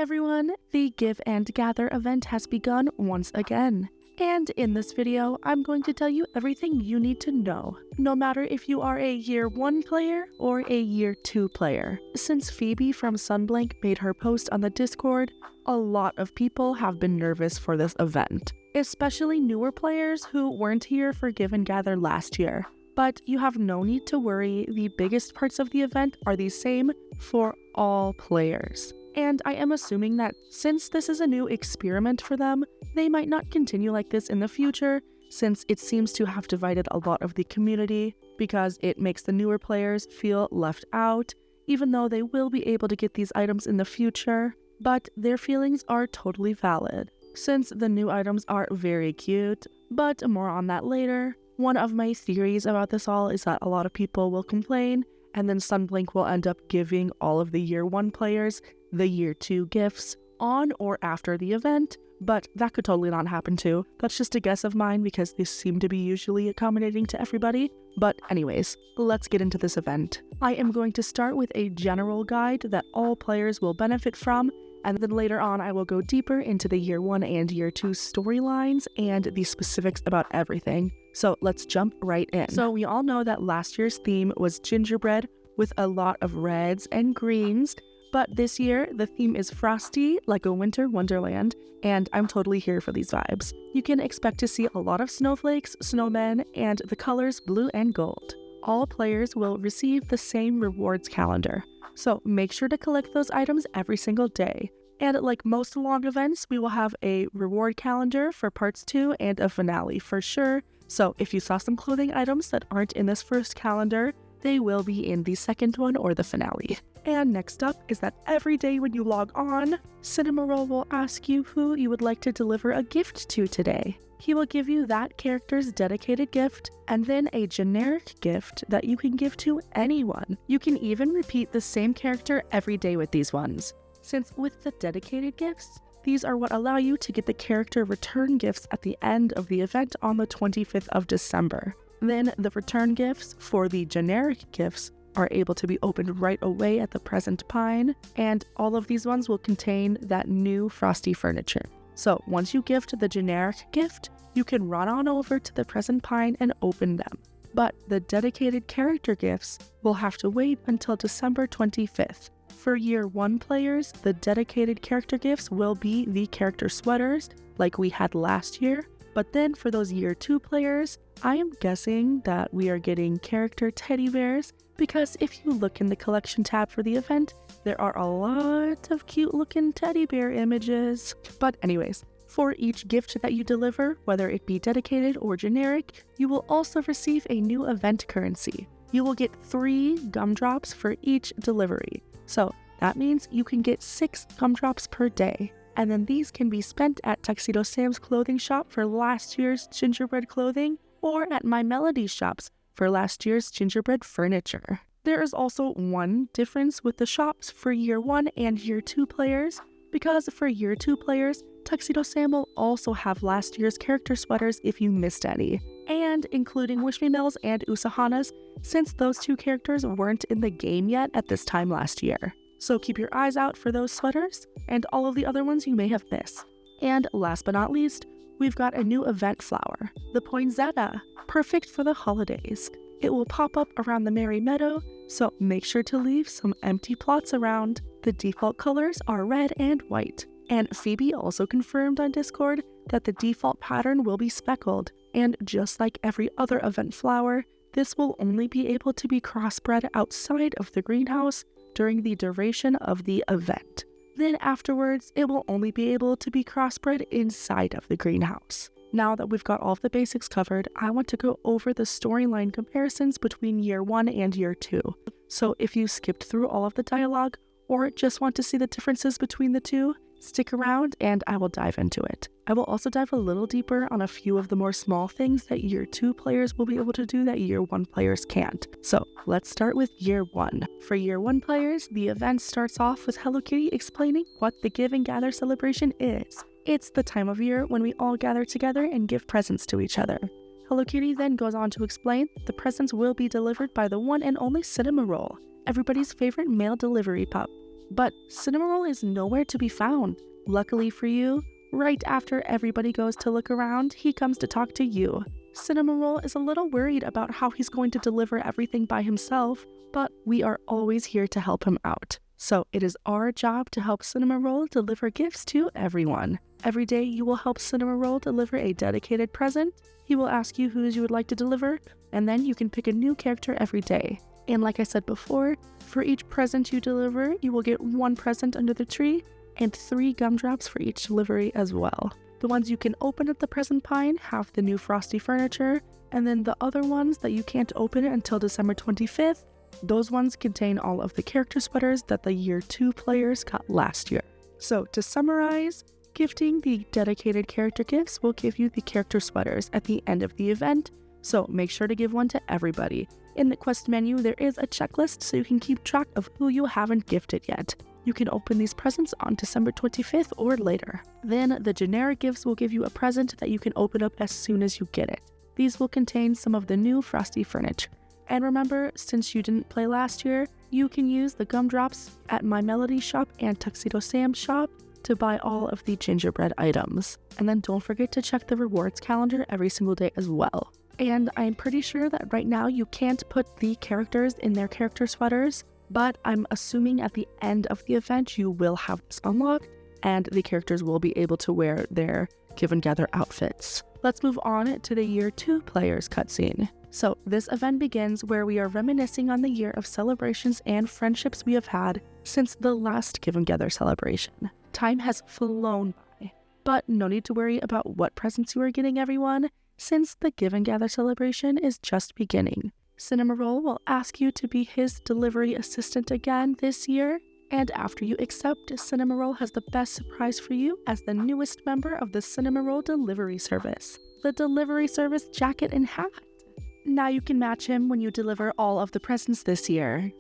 everyone! The Give and Gather event has begun once again. And in this video, I'm going to tell you everything you need to know, no matter if you are a Year 1 player or a Year 2 player. Since Phoebe from Sunblank made her post on the Discord, a lot of people have been nervous for this event, especially newer players who weren't here for Give and Gather last year. But you have no need to worry, the biggest parts of the event are the same for all players. And I am assuming that since this is a new experiment for them, they might not continue like this in the future, since it seems to have divided a lot of the community, because it makes the newer players feel left out, even though they will be able to get these items in the future. But their feelings are totally valid, since the new items are very cute, but more on that later. One of my theories about this all is that a lot of people will complain, and then Sunblank will end up giving all of the Year 1 players the Year 2 gifts on or after the event, but that could totally not happen too. That's just a guess of mine because they seem to be usually accommodating to everybody. But anyways, let's get into this event. I am going to start with a general guide that all players will benefit from, and then later on I will go deeper into the Year 1 and Year 2 storylines and the specifics about everything. So let's jump right in. So we all know that last year's theme was gingerbread with a lot of reds and greens, but this year the theme is frosty, like a winter wonderland, and I'm totally here for these vibes. You can expect to see a lot of snowflakes, snowmen, and the colors blue and gold. All players will receive the same rewards calendar, so make sure to collect those items every single day. And like most long events, we will have a reward calendar for parts 2 and a finale for sure. So if you saw some clothing items that aren't in this first calendar, they will be in the second one or the finale. And next up is that every day when you log on, Cinnamoroll will ask you who you would like to deliver a gift to today. He will give you that character's dedicated gift and then a generic gift that you can give to anyone. You can even repeat the same character every day with these ones. Since with the dedicated gifts, these are what allow you to get the character return gifts at the end of the event on the 25th of December. Then the return gifts for the generic gifts are able to be opened right away at the present Pine, and all of these ones will contain that new frosty furniture. So once you gift the generic gift, you can run on over to the present Pine and open them. But the dedicated character gifts will have to wait until December 25th. For Year 1 players, the dedicated character gifts will be the character sweaters, like we had last year. But then for those Year 2 players, I am guessing that we are getting character teddy bears, because if you look in the collection tab for the event, there are a lot of cute looking teddy bear images. But anyways, for each gift that you deliver, whether it be dedicated or generic, you will also receive a new event currency. You will get 3 gumdrops for each delivery. So that means you can get 6 gumdrops per day. And then these can be spent at Tuxedo Sam's clothing shop for last year's gingerbread clothing, or at My Melody's shops for last year's gingerbread furniture. There is also one difference with the shops for Year 1 and Year 2 players, because for Year 2 players, Tuxedo Sam will also have last year's character sweaters if you missed any, and including Wish Me Mills and Usahana's, since those 2 characters weren't in the game yet at this time last year. So keep your eyes out for those sweaters, and all of the other ones you may have missed. And last but not least, we've got a new event flower, the Poinsettia, perfect for the holidays. It will pop up around the Merry Meadow, so make sure to leave some empty plots around. The default colors are red and white. And Phoebe also confirmed on Discord that the default pattern will be speckled, and just like every other event flower, this will only be able to be crossbred outside of the greenhouse during the duration of the event. Then afterwards, it will only be able to be crossbred inside of the greenhouse. Now that we've got all of the basics covered, I want to go over the storyline comparisons between Year 1 and Year 2. So if you skipped through all of the dialogue, or just want to see the differences between the two, stick around and I will dive into it. I will also dive a little deeper on a few of the more small things that Year 2 players will be able to do that Year 1 players can't. So let's start with Year 1. For Year 1 players, the event starts off with Hello Kitty explaining what the Give and Gather celebration is. It's the time of year when we all gather together and give presents to each other. Hello Kitty then goes on to explain the presents will be delivered by the one and only Cinnamoroll, everybody's favorite mail delivery pup. but Cinnamoroll is nowhere to be found. Luckily for you, right after everybody goes to look around, he comes to talk to you. Cinnamoroll is a little worried about how he's going to deliver everything by himself, but we are always here to help him out. So it is our job to help Cinnamoroll deliver gifts to everyone. Every day you will help Cinnamoroll deliver a dedicated present. He will ask you whose you would like to deliver, and then you can pick a new character every day. And like I said before, for each present you deliver, you will get 1 present under the tree and 3 gumdrops for each delivery as well. The ones you can open at the present pine have the new frosty furniture, and then the other ones that you can't open until December 25th, those ones contain all of the character sweaters that the year 2 players got last year. So to summarize, gifting the dedicated character gifts will give you the character sweaters at the end of the event, so make sure to give one to everybody. In the quest menu, there is a checklist so you can keep track of who you haven't gifted yet. You can open these presents on December 25th or later. Then the generic gifts will give you a present that you can open up as soon as you get it. These will contain some of the new frosty furniture. And remember, since you didn't play last year, you can use the gumdrops at My Melody shop and Tuxedo Sam's shop to buy all of the gingerbread items. And then don't forget to check the rewards calendar every single day as well. And I'm pretty sure that right now you can't put the characters in their character sweaters, but I'm assuming at the end of the event you will have this unlocked and the characters will be able to wear their Give and Gather outfits. Let's move on to the year 2 players cutscene. So this event begins where we are reminiscing on the year of celebrations and friendships we have had since the last Give and Gather celebration. Time has flown by, but no need to worry about what presents you are getting, everyone, since the Give and Gather celebration is just beginning. Cinnamoroll will ask you to be his delivery assistant again this year, and after you accept, Cinnamoroll has the best surprise for you as the newest member of the Cinnamoroll delivery service. The delivery service jacket and hat. Now you can match him when you deliver all of the presents this year.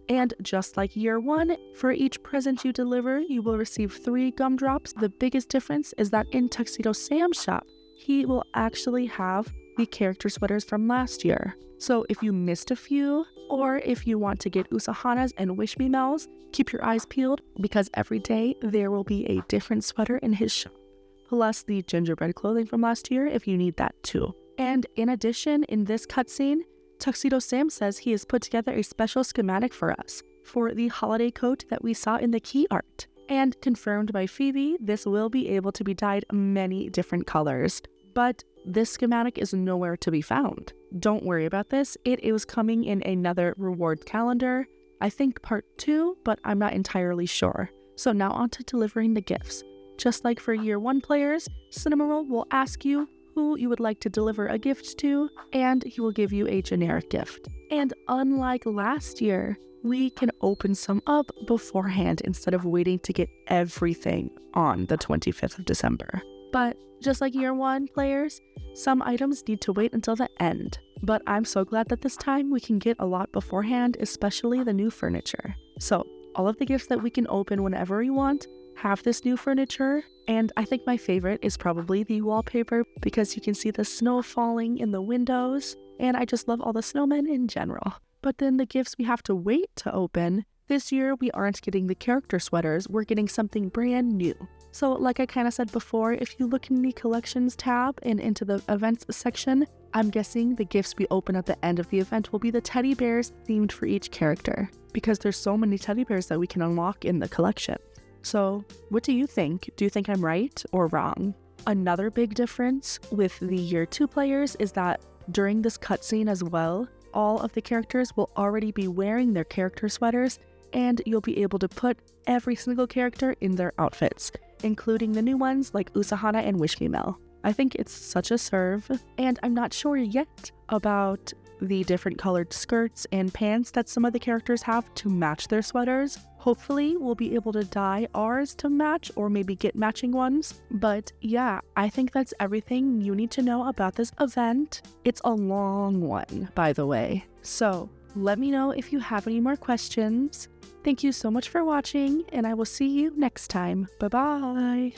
And just like year 1, for each present you deliver, you will receive 3 gumdrops. The biggest difference is that in Tuxedo Sam's shop, he will actually have the character sweaters from last year. So if you missed a few, or if you want to get Usahana's and Wish Me Mel's, keep your eyes peeled because every day there will be a different sweater in his shop. Plus the gingerbread clothing from last year if you need that too. And in addition, in this cutscene, Tuxedo Sam says he has put together a special schematic for us for the holiday coat that we saw in the key art. And confirmed by Phoebe, this will be able to be dyed many different colors. But this schematic is nowhere to be found. Don't worry about this, it is coming in another reward calendar. I think part 2, but I'm not entirely sure. So now on to delivering the gifts. Just like for year 1 players, Cinnamoroll will ask you who you would like to deliver a gift to, and he will give you a generic gift. And unlike last year, we can open some up beforehand instead of waiting to get everything on the 25th of December. But just like year 1 players, some items need to wait until the end. But I'm so glad that this time we can get a lot beforehand, especially the new furniture. So all of the gifts that we can open whenever we want have this new furniture, and I think my favorite is probably the wallpaper because you can see the snow falling in the windows, and I just love all the snowmen in general. But then the gifts we have to wait to open, this year we aren't getting the character sweaters, we're getting something brand new. So like I kind of said before, if you look in the collections tab and into the events section, I'm guessing the gifts we open at the end of the event will be the teddy bears themed for each character, because there's so many teddy bears that we can unlock in the collection. So what do you think? Do you think I'm right or wrong? Another big difference with the year 2 players is that during this cutscene as well, all of the characters will already be wearing their character sweaters, and you'll be able to put every single character in their outfits, including the new ones like Usahana and Wish Me Mel. I think it's such a serve, and I'm not sure yet about the different colored skirts and pants that some of the characters have to match their sweaters. Hopefully we'll be able to dye ours to match or maybe get matching ones. But yeah, I think that's everything you need to know about this event. It's a long one, by the way. So let me know if you have any more questions. Thank you so much for watching, and I will see you next time. Bye-bye!